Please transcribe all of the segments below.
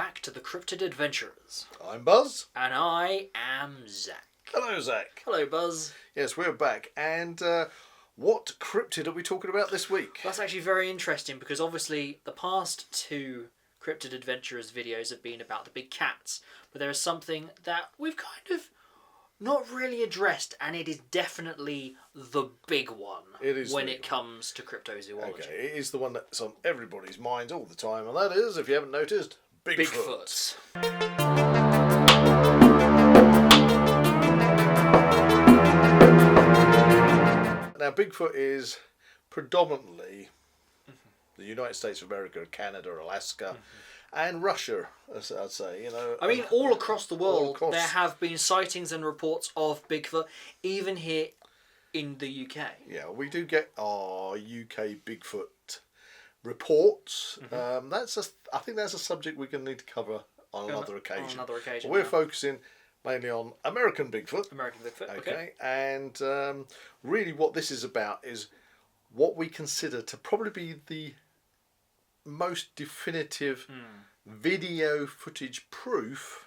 back to the Cryptid Adventurers. I'm Buzz. And I am Zak. Hello, Zak. Hello, Buzz. Yes, we're back. And what cryptid are we talking about this week? That's actually very interesting because obviously the past two Cryptid Adventurers videos have been about the big cats. But there is something that we've kind of not really addressed, and it is definitely the big one when it comes to cryptozoology. Okay, it is the one that's on everybody's minds all the time, and that is, if you haven't noticed, Bigfoot. Now, Bigfoot is predominantly the United States of America, Canada, Alaska, and Russia, as I'd say. You know, I mean, all across the world, across... there have been sightings and reports of Bigfoot, even here in the UK. Yeah, we do get our UK Bigfoot reports. I think that's a subject we're going to need to cover on another occasion. On another occasion. We're focusing mainly on American Bigfoot. American Bigfoot, okay. And really what this is about is what we consider to probably be the most definitive video footage proof,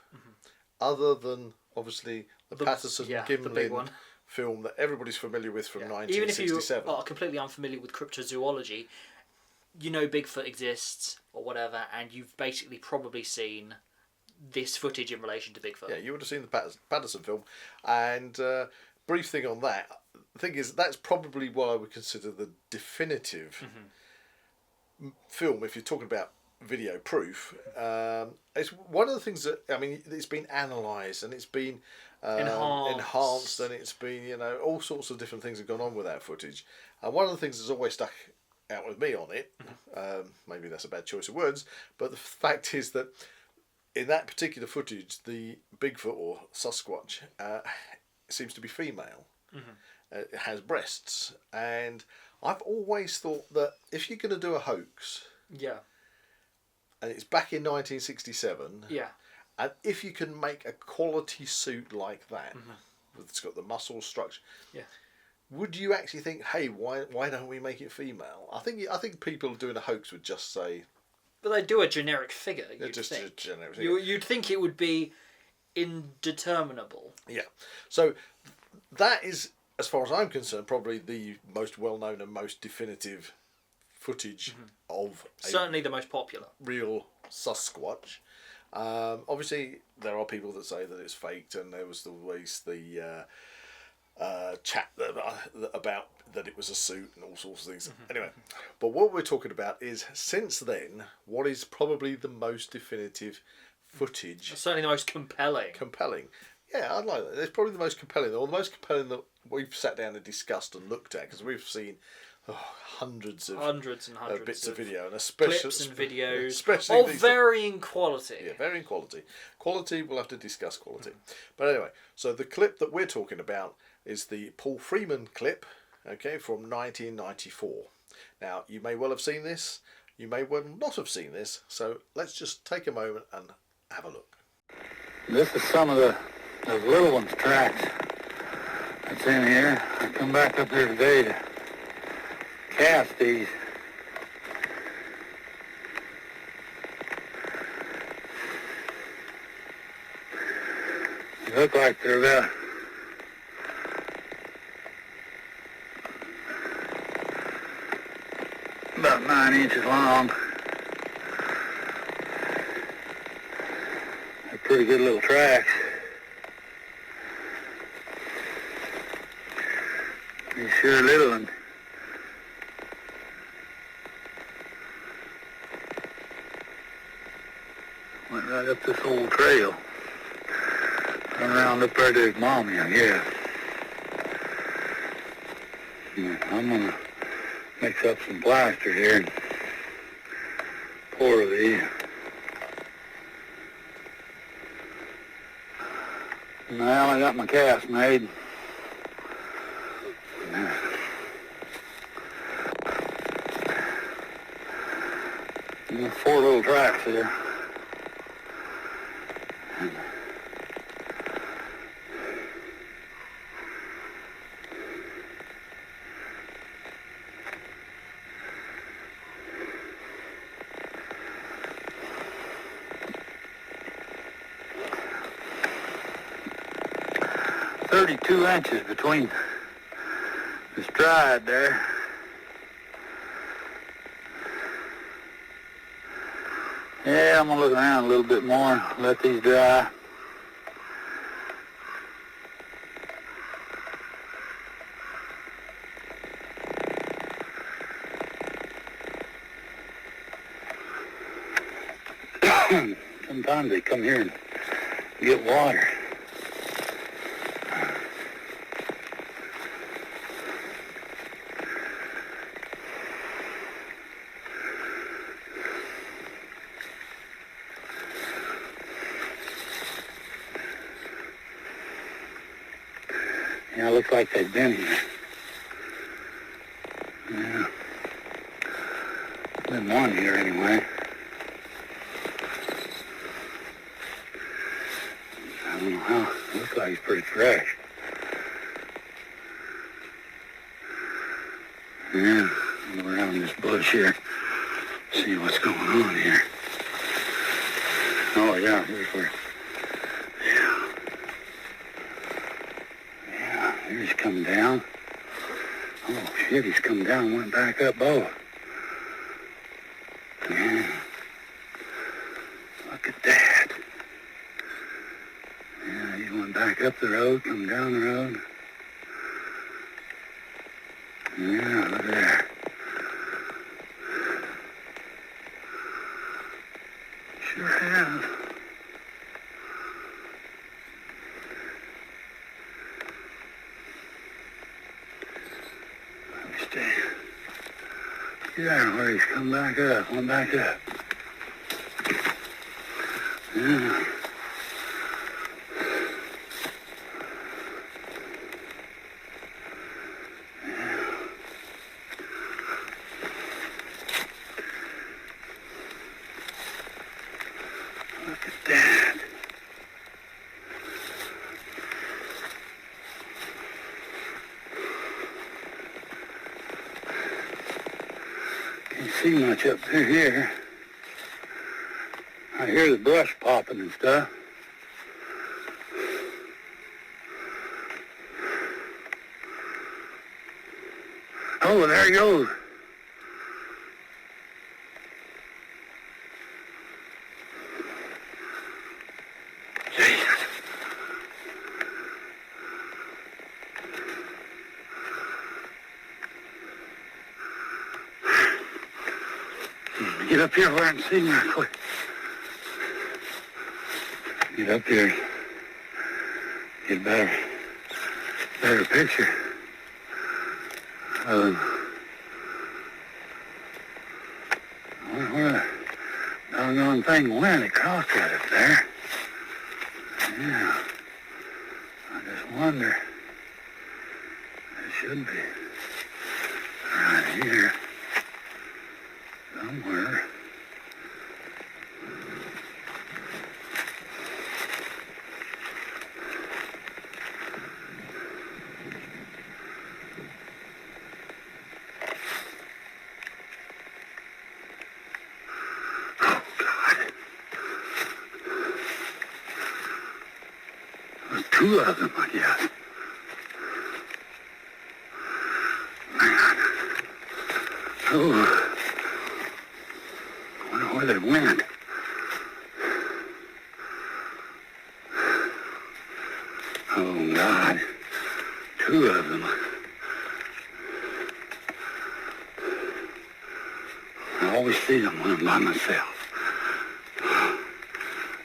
other than obviously the Patterson-Gimlin film that everybody's familiar with from 1967. Even if you are completely unfamiliar with cryptozoology, you know Bigfoot exists or whatever, and you've basically probably seen this footage in relation to Bigfoot. Yeah, you would have seen the Patterson film. And brief thing on that, the thing is, that's probably what I would consider the definitive film, if you're talking about video proof. It's one of the things that, I mean, it's been analysed and it's been enhanced, and it's been, you know, all sorts of different things have gone on with that footage. And one of the things that's always stuck out with me on it, maybe that's a bad choice of words, but the fact is that in that particular footage, the Bigfoot or Sasquatch seems to be female. It has breasts, and I've always thought that if you're going to do a hoax, and it's back in 1967, and if you can make a quality suit like that, it's got the muscle structure, would you actually think, hey, why don't we make it female? I think people doing a hoax would just say. But they do a generic figure. You'd just think. A generic figure. You'd think it would be indeterminable. Yeah. So that is, as far as I'm concerned, probably the most well-known and most definitive footage of certainly the most popular real Sasquatch. Obviously, there are people that say that it's faked, and there was always the chat about that it was a suit and all sorts of things. Anyway, but what we're talking about is, since then, what is probably the most definitive footage. Certainly the most compelling. Yeah, I'd like that. It's probably the most compelling, or the most compelling that we've sat down and discussed and looked at, because we've seen hundreds and hundreds bits of video, and especially clips and videos, especially of varying quality. Yeah, varying quality. Quality, we'll have to discuss quality. But anyway, so the clip that we're talking about is the Paul Freeman clip, okay, from 1994. Now, you may well have seen this, you may well not have seen this, so let's just take a moment and have a look. This is some of those little ones' tracks that's in here. I come back up here today to cast these. They look like they're about 9 inches long. They're pretty good little tracks. They're sure little, and went right up this old trail. Run around up there to his mommy, I guess. Yeah, I'm gonna mix up some plaster here and pour these. Now I got my cast made. There's 4 little tracks here. 32 inches between the stride there. Yeah, I'm gonna look around a little bit more, let these dry. Sometimes they come here and get water. Yeah, it looks like they've been here. Yeah. Been one here anyway. I don't know how. It looks like it's pretty fresh. Yeah, go around this bush here. See what's going on here. Oh yeah, here's where. He's come down. Oh shit, he's come down and went back up both. Yeah. Look at that. Yeah, he went back up the road, come down the road. Yeah, look there. Sure has. Yeah, where he's come back up, went back up. Yeah. Yeah. Look at that. See much up through here. I hear the brush popping and stuff. Oh, there he goes. Jesus. Get up here where I can see you real quick. Get up here. Get a better picture. Where the doggone thing went? It crossed right up there. Yeah. I just wonder. It should be right here. Somewhere. Oh, God. There's two of them, I guess. Man. Oh. Where they went. Oh, God. Two of them. I always see them when I'm by myself.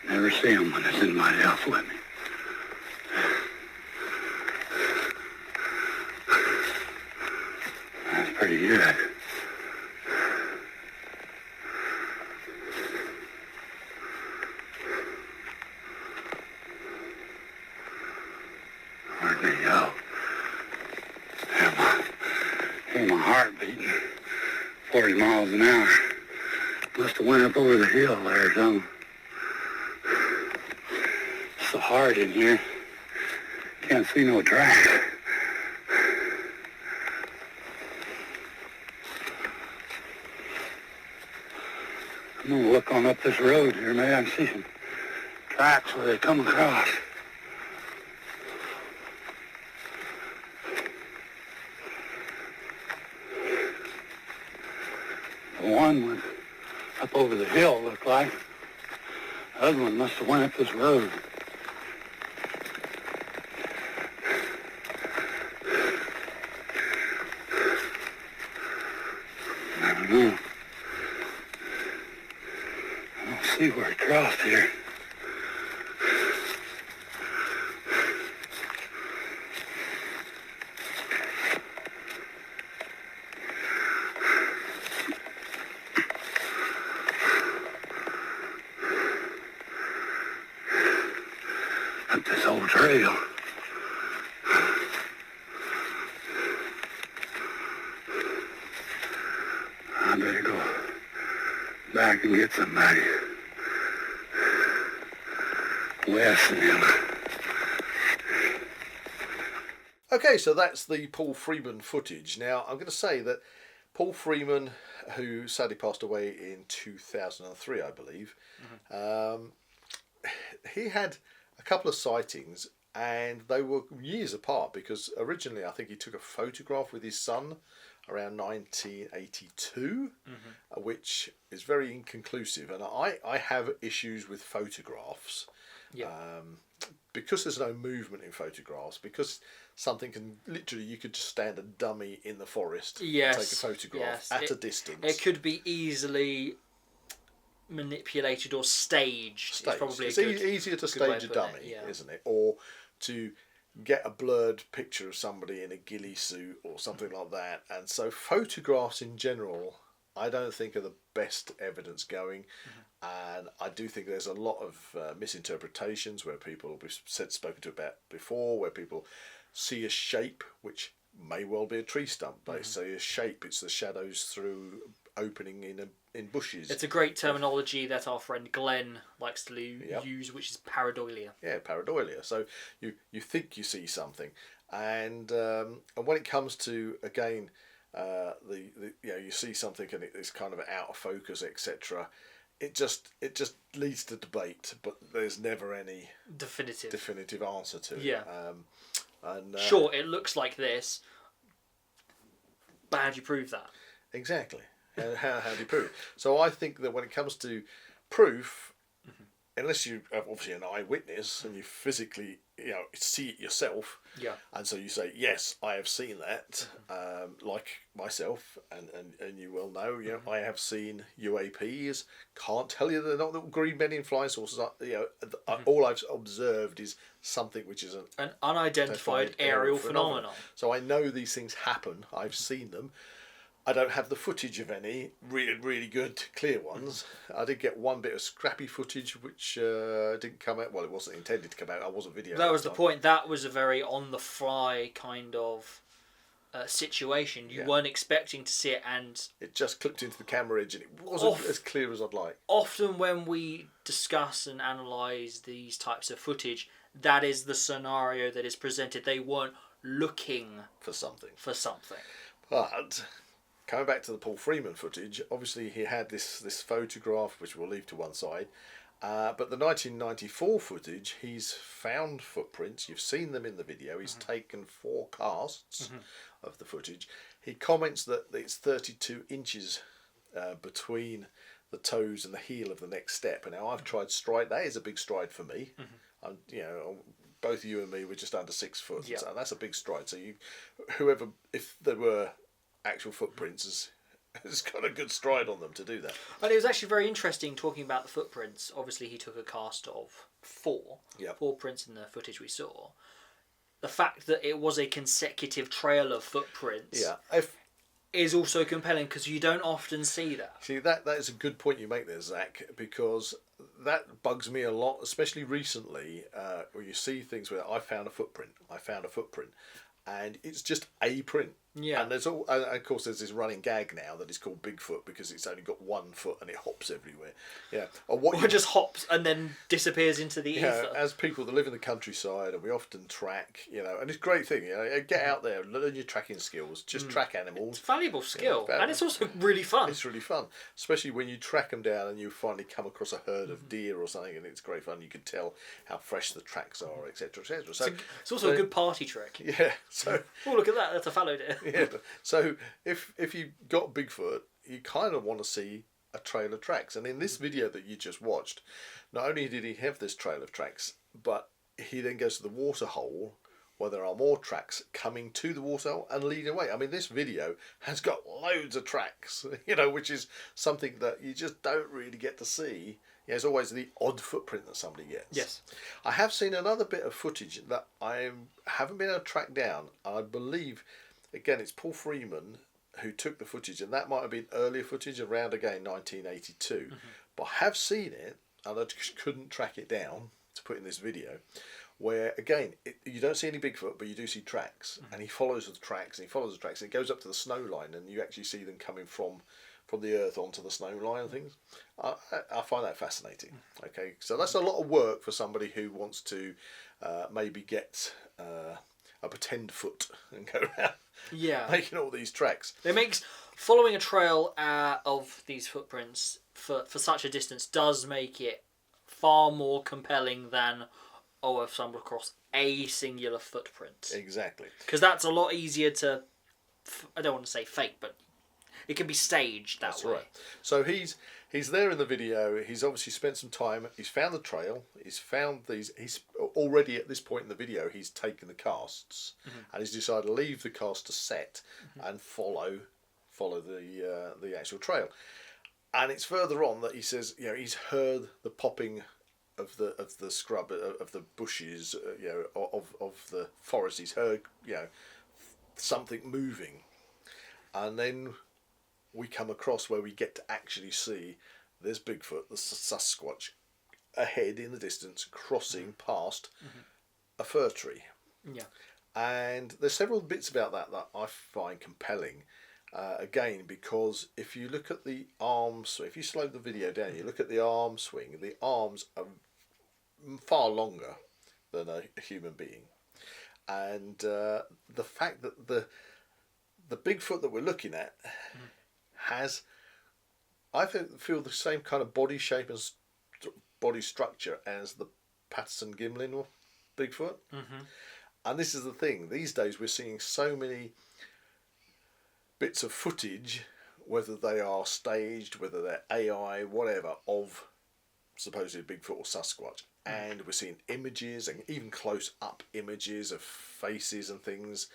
Never see them when there's anybody else with me. That's pretty good. Where'd they go? Hear my heart beating 40 miles an hour. Must have went up over the hill there or something. It's so hard in here. Can't see no track. I'm gonna look on up this road here. Maybe I can see some tracks where they come across. The one went up over the hill, looked like. The other one must have went up this road. I don't know. I don't see where it crossed here. Up this old trail. I better go back and get somebody. Wes and him. Okay, so that's the Paul Freeman footage. Now, I'm going to say that Paul Freeman, who sadly passed away in 2003, I believe, he had a couple of sightings, and they were years apart, because originally I think he took a photograph with his son around 1982, which is very inconclusive. And I have issues with photographs. Yeah. Because there's no movement in photographs, because something can literally, you could just stand a dummy in the forest and take a photograph at a distance. It could be easily manipulated or staged. It's probably it's easier to stage a dummy, isn't it? Or to get a blurred picture of somebody in a ghillie suit or something like that. And so photographs in general, I don't think are the best evidence going. And I do think there's a lot of misinterpretations where people will be spoken to about before, where people see a shape which may well be a tree stump. They say a shape, it's the shadows through opening in bushes. It's a great terminology that our friend Glenn likes to use, which is pareidolia. Yeah, pareidolia. So you think you see something, and when it comes to, again, you see something and it's kind of out of focus, etc. It just leads to debate, but there's never any definitive answer to it. Yeah. Sure, it looks like this, but how do you prove that? Exactly. How do you prove it? So I think that when it comes to proof, unless you have obviously an eyewitness and you physically see it yourself, and so you say, yes, I have seen that, like myself, and you will know, I have seen UAPs. Can't tell you they're not little green men in flying saucers. All I've observed is something which is an unidentified aerial phenomenon. So I know these things happen. I've seen them. I don't have the footage of any really good, clear ones. I did get one bit of scrappy footage which didn't come out. Well, it wasn't intended to come out. I wasn't videoing. That was the point. That was a very on-the-fly kind of situation. You weren't expecting to see it, and it just clipped into the camera edge, and it wasn't as clear as I'd like. Often when we discuss and analyse these types of footage, that is the scenario that is presented. They weren't looking for something. But coming back to the Paul Freeman footage, obviously he had this photograph, which we'll leave to one side. But the 1994 footage, he's found footprints. You've seen them in the video. He's taken 4 casts of the footage. He comments that it's 32 inches between the toes and the heel of the next step. And now I've tried stride. That is a big stride for me. Both you and me were just under 6 foot. So that's a big stride. So if there were actual footprints, has got a good stride on them to do that. And it was actually very interesting talking about the footprints. Obviously, he took a cast of 4 prints in the footage we saw. The fact that it was a consecutive trail of footprints is also compelling, because you don't often see that. See, that is a good point you make there, Zach, because that bugs me a lot, especially recently, where you see things where I found a footprint, and it's just a print. Yeah. And of course there's this running gag now that is called Bigfoot, because it's only got 1 foot and it hops everywhere. Yeah. Or it just hops and then disappears into the ether. As people that live in the countryside, and we often track, and it's a great thing, get out there, learn your tracking skills, just track animals. It's a valuable skill, and it's also really fun. It's really fun, especially when you track them down and you finally come across a herd of deer or something, and it's great fun. You can tell how fresh the tracks are, etc., etc. So it's also a good party trick. Yeah. So look at that. That's a fallow deer. Yeah. So if you got Bigfoot, you kind of want to see a trail of tracks. And in this video that you just watched, not only did he have this trail of tracks, but he then goes to the waterhole where there are more tracks coming to the waterhole and leading away. I mean, this video has got loads of tracks, which is something that you just don't really get to see. There's always the odd footprint that somebody gets. Yes. I have seen another bit of footage that I haven't been able to track down. I believe, again, it's Paul Freeman who took the footage, and that might have been earlier footage around, again, 1982. Mm-hmm. But I have seen it, and I just couldn't track it down to put in this video, where, again, you don't see any Bigfoot, but you do see tracks. Mm-hmm. And he follows the tracks, and he follows the tracks, and it goes up to the snow line, and you actually see them coming from the earth onto the snow line and things. I find that fascinating. Okay, so that's a lot of work for somebody who wants to maybe get a pretend foot and go around making all these tracks. It makes following a trail of these footprints for such a distance does make it far more compelling than if someone across a singular footprint. Exactly. Because that's a lot easier to, I don't want to say fake, but it can be staged that way. Right. So he's there in the video. He's obviously spent some time. He's found the trail. He's found these. He's already at this point in the video. He's taken the casts, and he's decided to leave the cast to set and follow the actual trail. And it's further on that he says, he's heard the popping of the scrub of the bushes, of the forest. He's heard something moving, and then we come across where we get to actually see this Bigfoot, the Sasquatch, ahead in the distance, crossing past a fir tree. Yeah. And there's several bits about that I find compelling. Again, because if you look at the arms, so if you slow the video down, you look at the arm swing, the arms are far longer than a human being. And the fact that the Bigfoot that we're looking at has, I feel the same kind of body shape and body structure as the Patterson-Gimlin Bigfoot. Mm-hmm. And this is the thing, these days we're seeing so many bits of footage, whether they are staged, whether they're AI, whatever, of supposedly Bigfoot or Sasquatch. And we're seeing images and even close-up images of faces and things.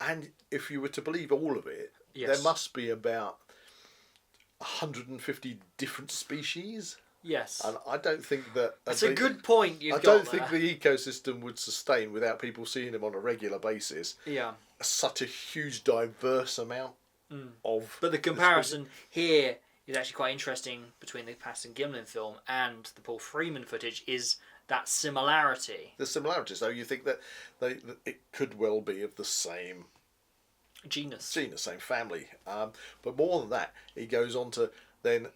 And if you were to believe all of it, there must be about 150 different species. Yes. And I don't think that... That's a good point you've got I don't think the ecosystem would sustain, without people seeing them on a regular basis, such a huge, diverse amount of... But the comparison here is actually quite interesting between the Patterson-Gimlin film and the Paul Freeman footage, is that similarity. The similarity. So you think that it could well be of the same... genus, same family. But more than that, he goes on to then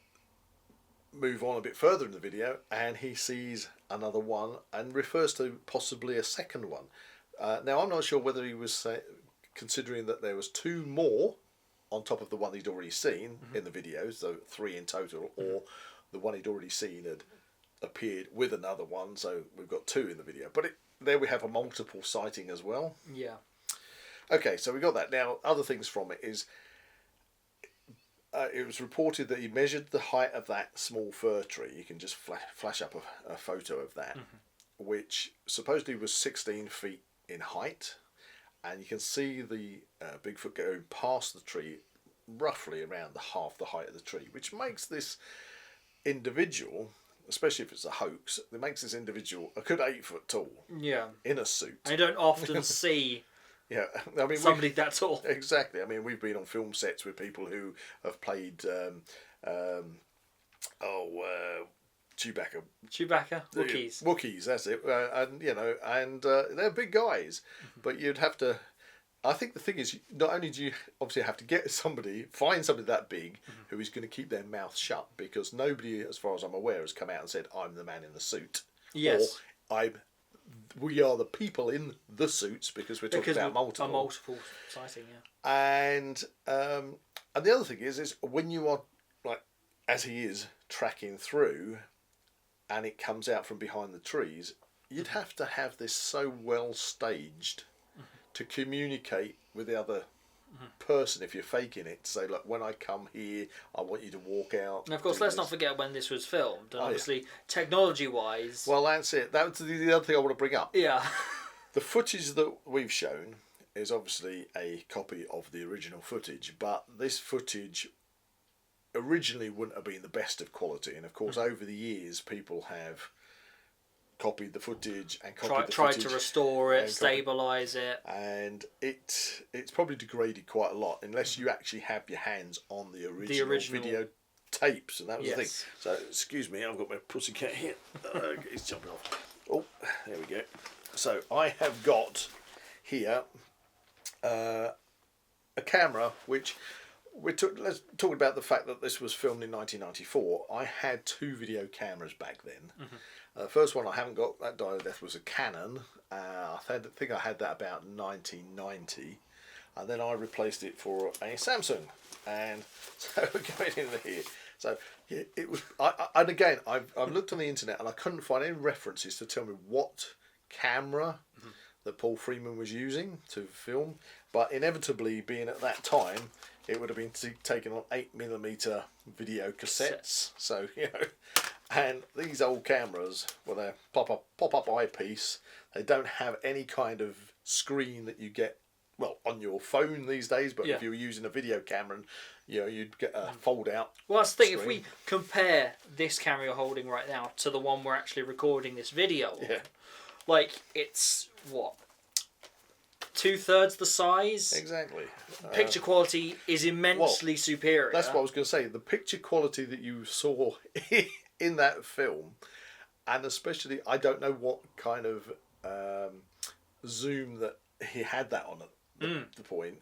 move on a bit further in the video, and he sees another one and refers to possibly a second one. Now, I'm not sure whether he was considering that there was two more on top of the one he'd already seen in the video, so 3 in total, or the one he'd already seen had appeared with another one, so we've got 2 in the video. But there we have a multiple sighting as well. Yeah. Okay, so we got that. Now, other things from it is, it was reported that he measured the height of that small fir tree. You can just flash up a photo of that, which supposedly was 16 feet in height. And you can see the Bigfoot going past the tree roughly around half the height of the tree, which makes this individual, especially if it's a hoax, it makes this individual a good 8 foot tall. Yeah. In a suit. I don't often see... Yeah, I mean, somebody that tall. Exactly. I mean, we've been on film sets with people who have played, Chewbacca. Wookiees. Wookiees, that's it. And they're big guys, but you'd have to. I think the thing is, not only do you obviously have to find somebody that big who is going to keep their mouth shut, because nobody, as far as I'm aware, has come out and said, "I'm the man in the suit." Yes. Or we are the people in the suits, because we're talking about multiple. A multiple sighting, yeah. And the other thing is when you are, like, as he is tracking through, and it comes out from behind the trees, you'd have to have this so well staged to communicate with the other person, if you're faking it, to say, look, when I come here, I want you to walk out. And of course, let's not forget when this was filmed. And obviously, technology-wise... Well, that's it. That's the other thing I want to bring up. Yeah. The footage that we've shown is obviously a copy of the original footage, but this footage originally wouldn't have been the best of quality. And of course, over the years, people have copied the footage and tried to restore it, stabilise it, and it's probably degraded quite a lot unless you actually have your hands on the original video tapes, and that was the thing. So excuse me, I've got my pussycat here. He's jumping off. Oh, there we go. So I have got here a camera which let's talk about the fact that this was filmed in 1994. I had 2 video cameras back then. The first one I haven't got, that died of death, was a Canon. I think I had that about 1990. And then I replaced it for a Samsung. And so we're going into here. So yeah, it was. And again, I've looked on the internet and I couldn't find any references to tell me what camera that Paul Freeman was using to film. But inevitably, being at that time, it would have been taken on 8mm video cassettes. So, you know, and these old cameras, well, they're pop-up eyepiece. They don't have any kind of screen that you get, well, on your phone these days. But if you were using a video camera, you know, you'd get a fold-out. Well, that's the thing. If we compare this camera you're holding right now to the one we're actually recording this video on, like, it's, what, 2/3 the size? Exactly. Picture quality is immensely superior. That's what I was going to say. The picture quality that you saw in that film, and especially, I don't know what kind of zoom that he had that on at the point.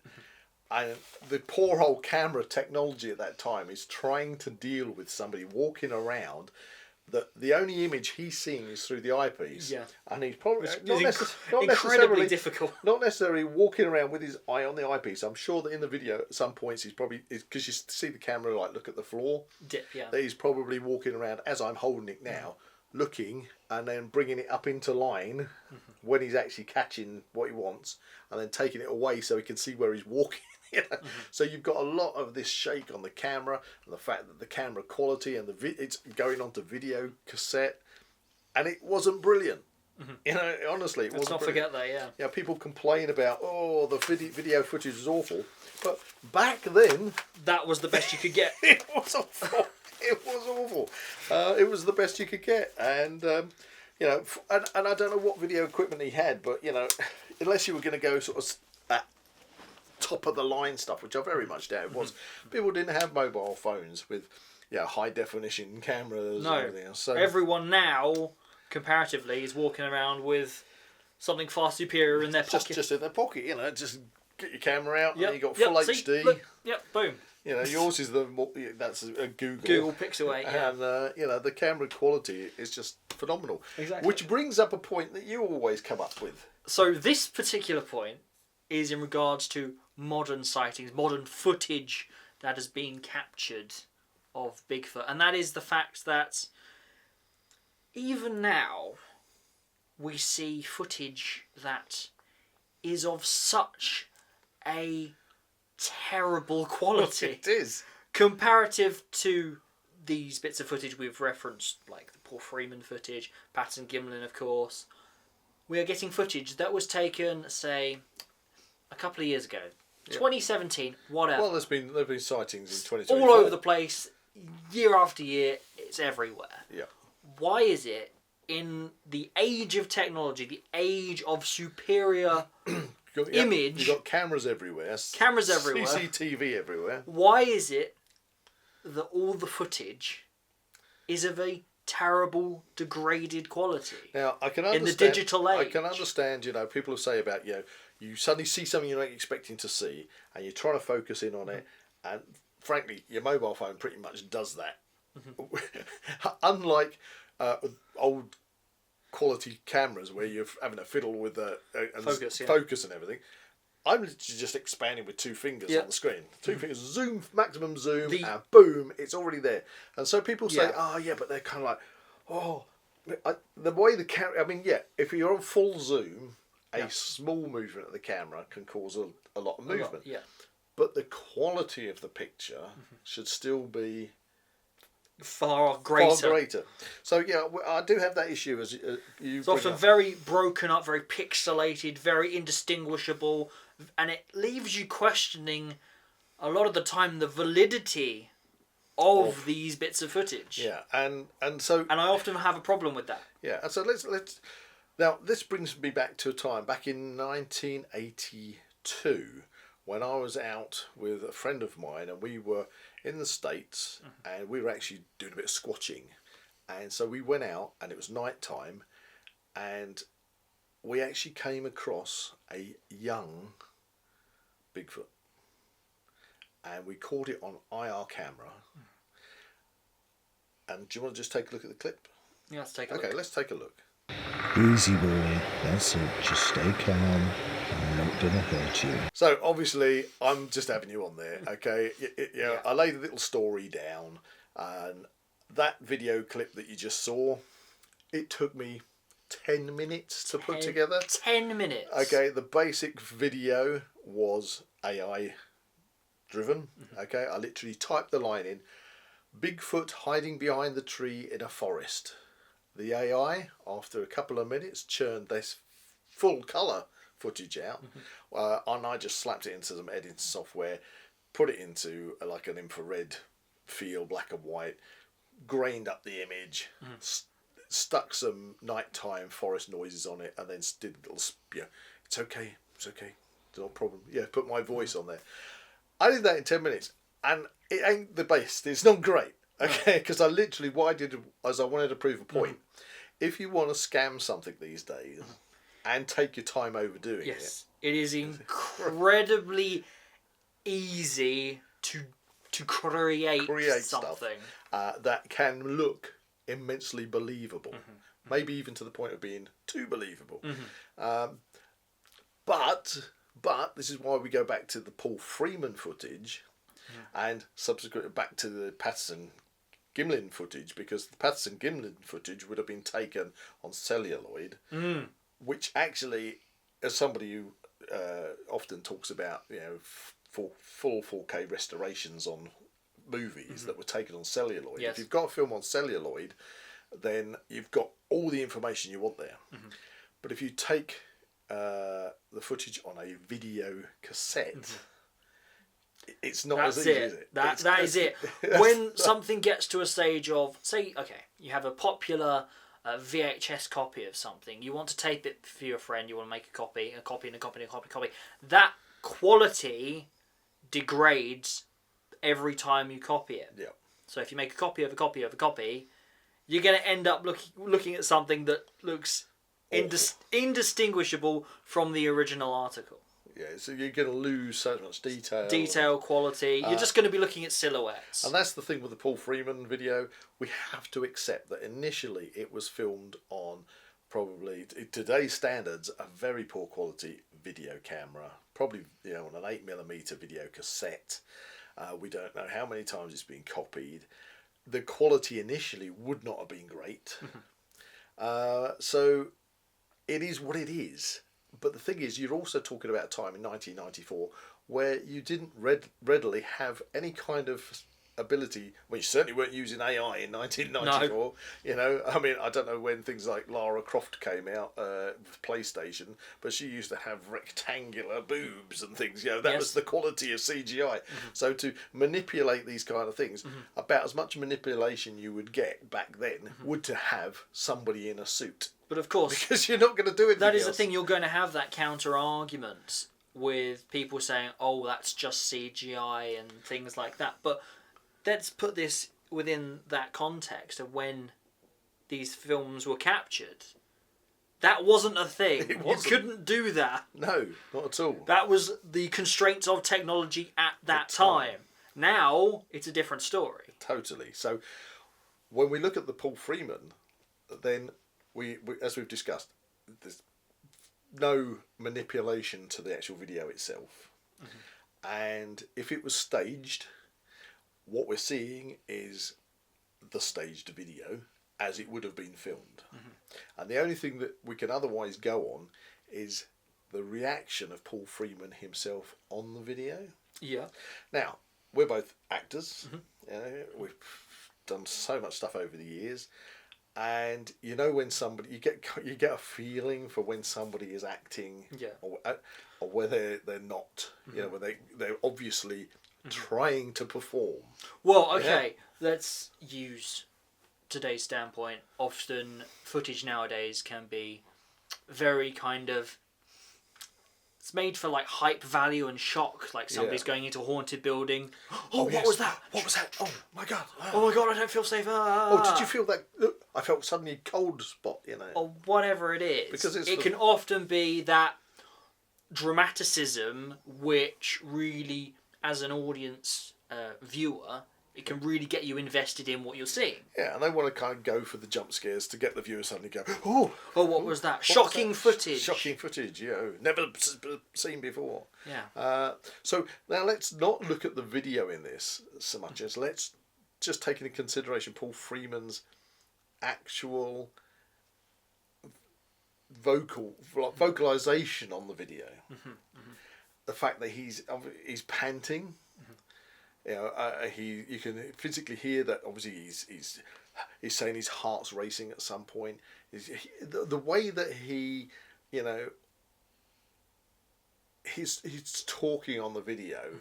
And the poor old camera technology at that time is trying to deal with somebody walking around. The only image he's seeing is through the eyepiece, and he's probably incredibly difficult. Not necessarily walking around with his eye on the eyepiece. I'm sure that in the video, at some points, he's probably, because you see the camera like look at the floor. That he's probably walking around as I'm holding it now, looking and then bringing it up into line when he's actually catching what he wants, and then taking it away so he can see where he's walking. You know? So you've got a lot of this shake on the camera, and the fact that the camera quality and it's going onto video cassette, and it wasn't brilliant. You know, honestly, it wasn't. Let's not forget that. Yeah, people complain about the video footage is awful, but back then that was the best you could get. It was awful. It was awful. It was the best you could get, and you know, and I don't know what video equipment he had, but you know, unless you were going to go sort of at top of the line stuff, which I very much doubt it was. People didn't have mobile phones with high definition cameras and everything else. So everyone now, comparatively, is walking around with something far superior in their pocket. Just in their pocket, you know, just get your camera out and you got full HD. Look, boom. You know, yours is that's a Google Pixel 8, and you know, the camera quality is just phenomenal. Exactly. Which brings up a point that you always come up with. So this particular point is in regards to modern sightings, modern footage that has been captured of Bigfoot, and that is the fact that even now we see footage that is of such a terrible quality. It is. Comparative to these bits of footage we've referenced, like the Paul Freeman footage, Patton Gimlin, of course. We are getting footage that was taken, say, a couple of years ago. 2017, whatever. Well, there's been sightings in 2024. All over the place, year after year, it's everywhere. Yeah. Why is it, in the age of technology, the age of superior image... You've got cameras everywhere. Cameras everywhere. CCTV everywhere. Why is it that all the footage is of a terrible, degraded quality? Now, I can understand... In the digital age. I can understand, you know, people will say about, you know, you suddenly see something you're not expecting to see, and you're trying to focus in on it, and frankly, your mobile phone pretty much does that. Unlike old quality cameras where you're having a fiddle with the focus and everything, I'm literally just expanding with 2 fingers on the screen. 2 fingers, zoom, maximum zoom, and boom, it's already there. And so people say, but they're kind of like, the way the camera, I mean, if you're on full zoom, a small movement of the camera can cause a lot of movement. but the quality of the picture should still be far greater. So yeah, I do have that issue as you. It's often very broken up, very pixelated, very indistinguishable, and it leaves you questioning a lot of the time the validity of these bits of footage. Yeah, and so I often have a problem with that. Yeah, and so let's now this brings me back to a time back in 1982 when I was out with a friend of mine and we were in the States and we were actually doing a bit of squatching, and so we went out and it was night time and we actually came across a young Bigfoot and we caught it on IR camera. And do you want to just take a look at the clip? Yeah, let's take a look. Okay, let's take a look. Easy boy, that's it, just stay calm, I'm not gonna hurt you. So obviously I'm just having you on there, okay? Yeah. I laid a little story down and that video clip that you just saw, it took me 10 minutes to put together. 10 minutes. Okay, the basic video was AI driven, okay? I literally typed the line in, Bigfoot hiding behind the tree in a forest. The AI, after a couple of minutes, churned this full colour footage out, and I just slapped it into some editing software, put it into like an infrared feel, black and white, grained up the image, stuck some nighttime forest noises on it, and then did a little, it's okay, no problem. Yeah, put my voice on there. I did that in 10 minutes, and it ain't the best. It's not great. Okay, because I literally, what I did was I wanted to prove a point. If you want to scam something these days and take your time overdoing it is incredibly easy to create something that can look immensely believable, maybe even to the point of being too believable. But this is why we go back to the Paul Freeman footage and subsequently back to the Patterson-Gimlin footage, because the Patterson-Gimlin footage would have been taken on celluloid, which actually, as somebody who often talks about, full 4K restorations on movies that were taken on celluloid. If you've got a film on celluloid, then you've got all the information you want there. But if you take the footage on a video cassette, it's not as easy, is it? That is it. When something gets to a stage of, say, okay, you have a popular VHS copy of something, you want to tape it for your friend, you want to make a copy. That quality degrades every time you copy it. Yeah. So if you make a copy of a copy of a copy, you're going to end up looking at something that looks indistinguishable from the original article. Yeah, so you're going to lose so much detail. Detail, quality. You're just going to be looking at silhouettes. And that's the thing with the Paul Freeman video. We have to accept that initially it was filmed on probably, today's standards, a very poor quality video camera. Probably, on an 8mm video cassette. We don't know how many times it's been copied. The quality initially would not have been great. So it is what it is. But the thing is, you're also talking about a time in 1994 where you didn't readily have any kind of ability. Well, you certainly weren't using AI in 1994. No. I mean, I don't know when things like Lara Croft came out with PlayStation, but she used to have rectangular boobs and things. That was the quality of CGI. So to manipulate these kind of things, about as much manipulation you would get back then would to have somebody in a suit. But of course, because you're not going to do it. That is the thing. You're going to have that counter argument with people saying, "Oh, that's just CGI" and things like that. But let's put this within that context of when these films were captured. That wasn't a thing. You couldn't do that. No, not at all. That was the constraints of technology at that time. Now it's a different story. Totally. So when we look at the Paul Freeman, then we as we've discussed, there's no manipulation to the actual video itself. And if it was staged, what we're seeing is the staged video as it would have been filmed. And the only thing that we can otherwise go on is the reaction of Paul Freeman himself on the video. Yeah. Now, we're both actors. You know, we've done so much stuff over the years, and you know when somebody you get a feeling for when somebody is acting, or whether they're not. You know, when they're obviously trying to perform. Well, okay, let's use today's standpoint. Often footage nowadays can be very kind of, it's made for like hype value and shock, like somebody's going into a haunted building. Oh, yes. what was that? What was that? Oh my god. Oh my god, I don't feel safe. Oh, did you feel that? I felt suddenly cold spot, you know. Or whatever it is. Because it can often be that dramaticism which really, as an audience viewer, it can really get you invested in what you're seeing. Yeah, and they want to kind of go for the jump scares to get the viewer suddenly go, oh, what was that? Shocking footage. Shocking footage, never seen before. Yeah. So now let's not look at the video in this so much as let's just take into consideration Paul Freeman's actual vocalization on the video. The fact that he's panting. You know, you can physically hear that. Obviously, he's saying his heart's racing at some point. The way that he, you know, he's talking on the video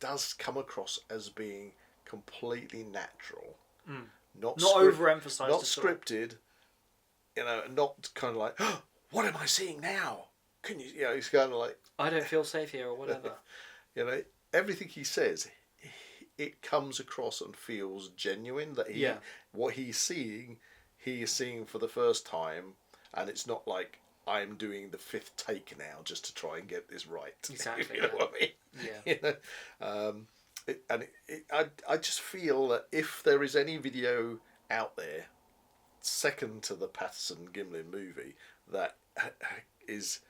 does come across as being completely natural, not overemphasized, not scripted. You know, not kind of like, oh, what am I seeing now? Can you? You know, he's kind of like, I don't feel safe here, or whatever. You know, everything he says, it comes across and feels genuine. That what he is seeing for the first time, and it's not like I'm doing the 5th take now just to try and get this right. Exactly. You know what I mean? Yeah. You know, I just feel that if there is any video out there, second to the Patterson Gimlin movie, that is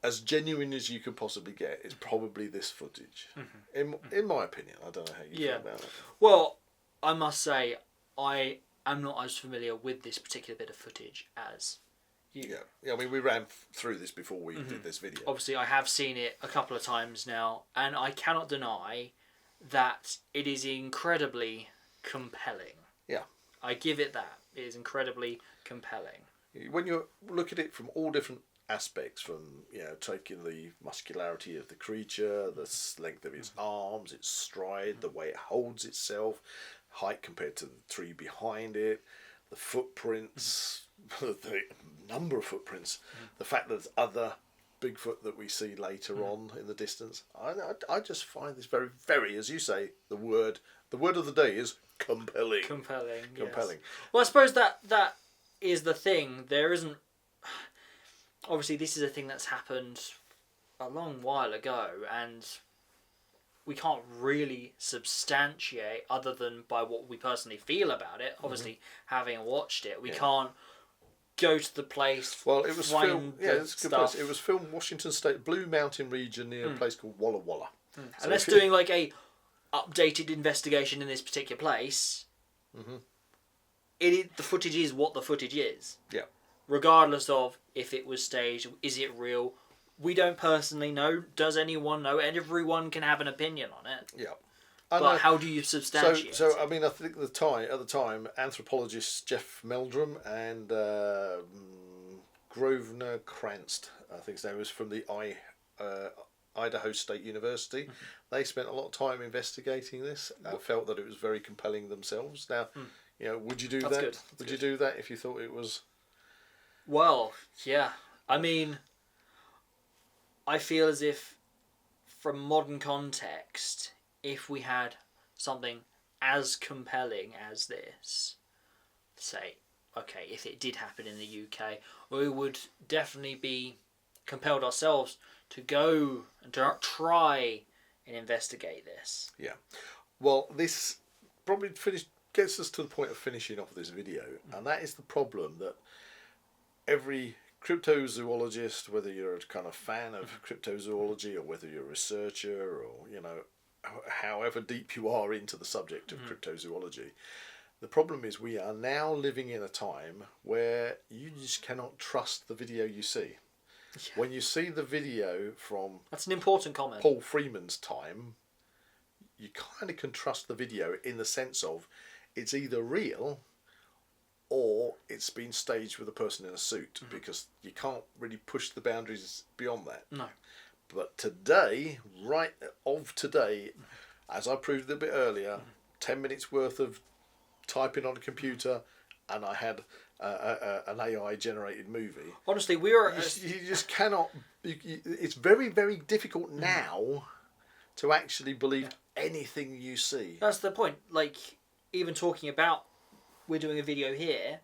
as genuine as you could possibly get, is probably this footage. In my opinion. I don't know how you feel about it. Well, I must say, I am not as familiar with this particular bit of footage as you. Yeah, I mean, we ran through this before we did this video. Obviously, I have seen it a couple of times now, and I cannot deny that it is incredibly compelling. Yeah. I give it that. It is incredibly compelling. When you look at it from all different aspects, from, you know, taking the muscularity of the creature, the length of its arms, its stride, the way it holds itself, height compared to the tree behind it, the footprints, the number of footprints, the fact that there's other Bigfoot that we see later on in the distance. I just find this very, very, as you say, the word of the day is compelling. Compelling. Compelling. Yes. Well, I suppose that is the thing. There isn't. Obviously, this is a thing that's happened a long while ago, and we can't really substantiate, other than by what we personally feel about it. Obviously, having watched it, we can't go to the place. Well, it was filmed. Yeah, it's a good stuff. place. It was filmed Washington State, Blue Mountain region, near a place called Walla Walla. So unless doing like a updated investigation in this particular place, the footage is what the footage is. Yeah. Regardless of if it was staged, is it real? We don't personally know. Does anyone know? And everyone can have an opinion on it. Yeah. But how do you substantiate? So I mean, I think at the time, anthropologists Jeff Meldrum and Grosvenor Cranst, I think his name was, from the Idaho State University. They spent a lot of time investigating this. Felt that it was very compelling themselves. Now, you know, would you do that? Good. Would you do that if you thought it was? Well, yeah. I mean, I feel as if, from modern context, if we had something as compelling as this, say, okay, if it did happen in the UK, we would definitely be compelled ourselves to go and to try and investigate this. Yeah. Well, this probably gets us to the point of finishing off this video, and that is the problem that every cryptozoologist, whether you're a kind of fan of cryptozoology or whether you're a researcher or, you know, however deep you are into the subject of cryptozoology, the problem is we are now living in a time where you just cannot trust the video you see. When you see the video from That's an important comment. Paul Freeman's time, you kind of can trust the video in the sense of it's either real or it's been staged with a person in a suit, because you can't really push the boundaries beyond that. No. But today, as I proved a bit earlier, 10 minutes worth of typing on a computer, and I had an AI generated movie. Honestly, we are. You just cannot. It's very, very difficult now to actually believe anything you see. That's the point. Like, even talking about, we're doing a video here.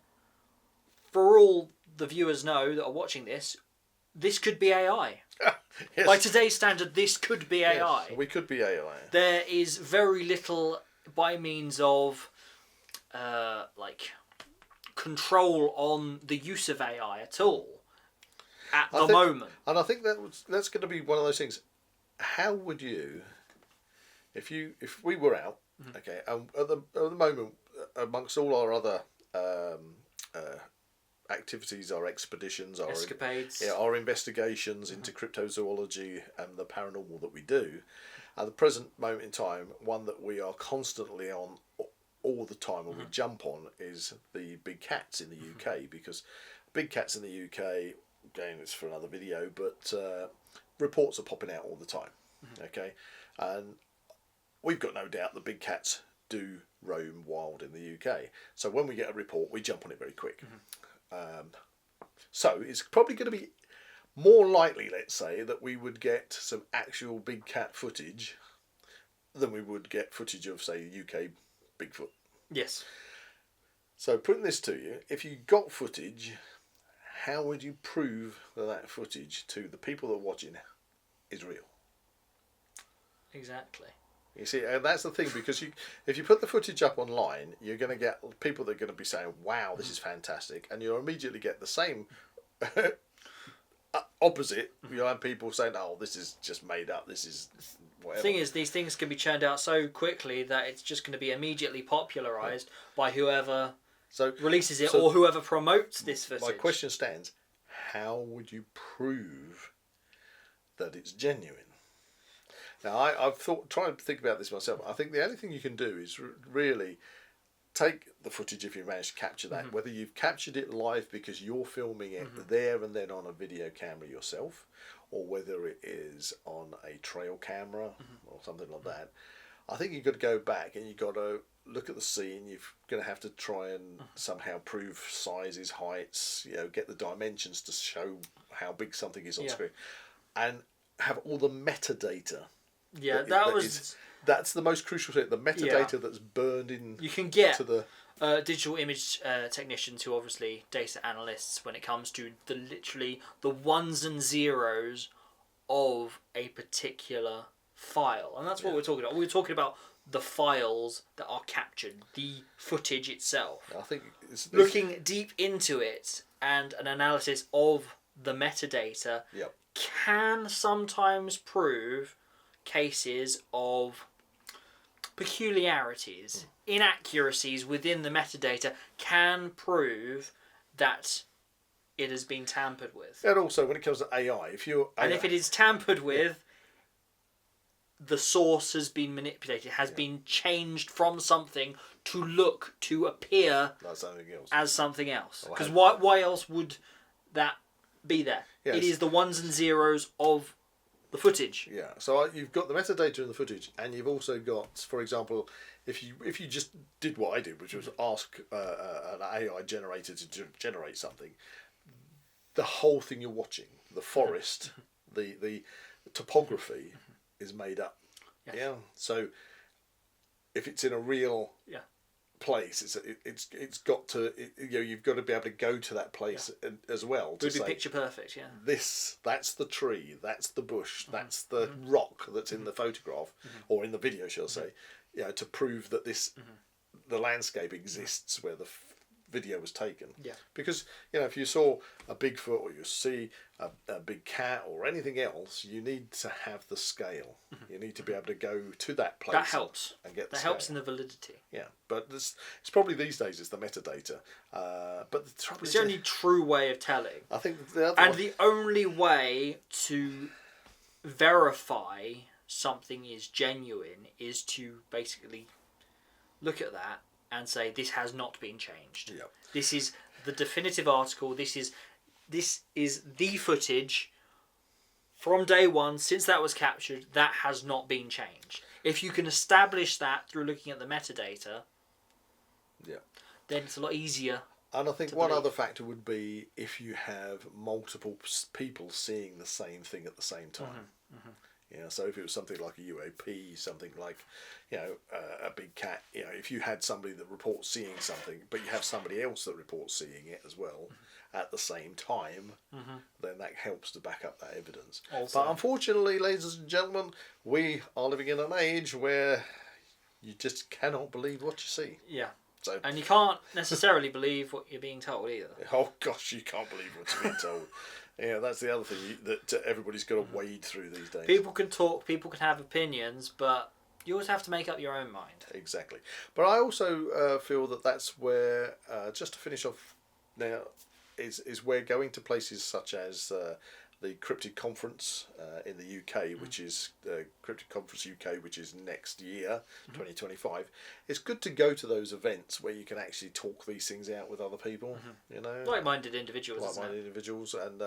For all the viewers know that are watching this could be AI. Yes. By today's standard, this could be AI. Yes, we could be AI. There is very little by means of, control on the use of AI at all at the moment. And I think that's going to be one of those things. How would you, if we were out, okay, and at the moment, amongst all our other activities, our expeditions, our Escapades, our investigations into cryptozoology and the paranormal that we do, at the present moment in time, one that we are constantly on all the time, and we jump on, is the big cats in the UK, because big cats in the UK, again, it's for another video, but reports are popping out all the time. Okay, and we've got no doubt the big cats do roam wild in the UK. So when we get a report, we jump on it very quick. So it's probably going to be more likely, let's say, that we would get some actual big cat footage than we would get footage of, say, UK Bigfoot. Yes. So putting this to you, if you got footage, how would you prove that footage to the people that are watching is real? Exactly. You see, and that's the thing, because if you put the footage up online, you're going to get people that are going to be saying, wow, this is fantastic, and you'll immediately get the same opposite. You'll have people saying, oh, this is just made up, this is whatever. The thing is, these things can be churned out so quickly that it's just going to be immediately popularised by whoever releases it or whoever promotes this footage. My question stands, how would you prove that it's genuine? Now, I've trying to think about this myself. I think the only thing you can do is really take the footage, if you manage to capture that, whether you've captured it live because you're filming it there and then on a video camera yourself, or whether it is on a trail camera or something like that. I think you've got to go back and you've got to look at the scene. You're going to have to try and somehow prove sizes, heights, get the dimensions to show how big something is on screen, and have all the metadata. Yeah, that's the most crucial thing. The metadata that's burned in. You can get to the digital image technicians who obviously data analysts when it comes to literally the ones and zeros of a particular file, and that's what we're talking about. We're talking about the files that are captured, the footage itself. I think it's looking deep into it, and an analysis of the metadata can sometimes prove cases of peculiarities, inaccuracies within the metadata, can prove that it has been tampered with. And also, when it comes to AI, if it is tampered with, the source has been manipulated, has been changed from something to appear as something else. Because why else would that be there? Yes. It is the ones and zeros of the footage. Yeah, so you've got the metadata in the footage, and you've also got, for example, if you just did what I did, which was ask an AI generator to generate something, the whole thing you're watching, the forest, the topography is made up. Yes. Yeah, so if it's in a real place, it's got to you've got to be able to go to that place as well. It would be picture perfect. Yeah. That's the tree, that's the bush, that's the rock that's in the photograph or in the video, shall I say? To prove that the landscape exists where video was taken. Yeah. Because, if you saw a Bigfoot or you see a big cat or anything else, you need to have the scale. You need to be able to go to that place. That helps. And get the That scale. helps in the validity. Yeah, but it's probably these days it's the metadata. But the trouble It's is, the only true way of telling. I think the other And one, the only way to verify something is genuine is to basically look at that and say, this has not been changed. Yeah. This is the definitive article. This is the footage from day one, since that was captured, that has not been changed. If you can establish that through looking at the metadata, yeah. then it's a lot easier. And I think to one believe. other factor would be if you have multiple people seeing the same thing at the same time. So if it was something like a UAP, something like, a big cat, if you had somebody that reports seeing something, but you have somebody else that reports seeing it as well at the same time, then that helps to back up that evidence. Also. But unfortunately, ladies and gentlemen, we are living in an age where you just cannot believe what you see. Yeah. So, And you can't necessarily believe what you're being told either. oh gosh, you can't believe what you're being told. That's the other thing that everybody's got to wade through these days. People can talk, people can have opinions, but you always have to make up your own mind. Exactly. But I also feel that that's where, just to finish off now, is where going to places such as the Cryptid Conference in the UK, which is Cryptid Conference UK, which is next year, 2025. It's good to go to those events where you can actually talk these things out with other people. Like-minded individuals, isn't it? individuals, and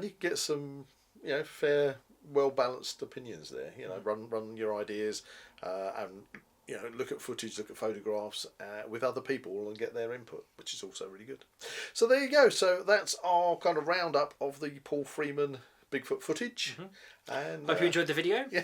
you can get some fair, well balanced opinions there. Run your ideas and look at footage, look at photographs with other people and get their input, which is also really good. So there you go. So that's our kind of roundup of the Paul Freeman Bigfoot footage. And Hope you enjoyed the video. Yeah.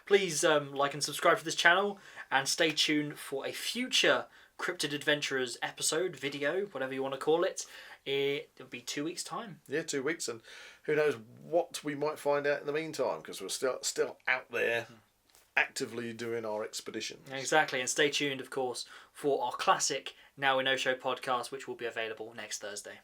Please like and subscribe to this channel and stay tuned for a future Cryptid Adventurers episode, video, whatever you want to call it. It'll be 2 weeks' time. Yeah, 2 weeks, and who knows what we might find out in the meantime, because we're still out there actively doing our expedition. Exactly, and stay tuned, of course, for our classic Now We Know Show podcast, which will be available next Thursday.